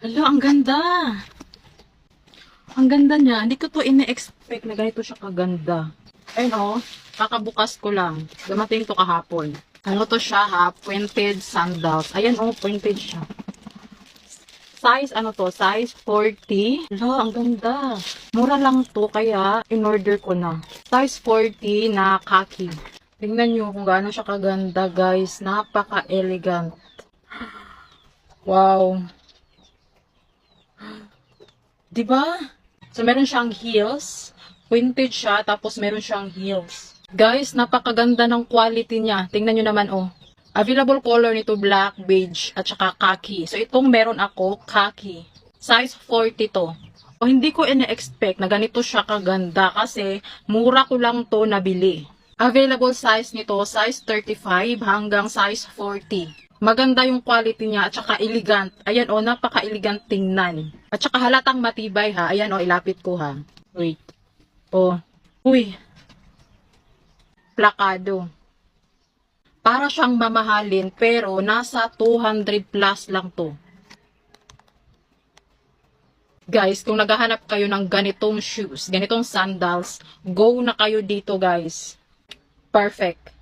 Hala, ang ganda. Ang ganda niya. Hindi ko to ine-expect na ganito siya kaganda. Ayun oh, kakabukas ko lang. Dumating to kahapon. Ano to siya ha? Pointed sandals. Ayan oh, pointed siya. Size ano to? Size 40. Hala, ang ganda. Mura lang to kaya in-order ko na. Size 40 na khaki. Tingnan nyo kung gaano siya kaganda guys. Napaka-elegant. Wow. Diba? So, meron siyang heels. Pointed siya, tapos meron siyang heels. Guys, napakaganda ng quality niya. Tingnan nyo naman, oh. Available color nito, black, beige, at saka khaki. So, itong meron ako, khaki. Size 40 to. O, hindi ko ina-expect na ganito siya kaganda kasi mura ko lang to nabili. Available size nito, size 35 hanggang size 40. Maganda yung quality niya at saka elegant. Ayan o, napaka-elegant tingnan. At saka halatang matibay ha. Ayan o, ilapit ko ha. Wait. O. Uy. Plakado. Para siyang mamahalin pero nasa 200 plus lang to. Guys, kung naghahanap kayo ng ganitong shoes, ganitong sandals, go na kayo dito guys. Perfect.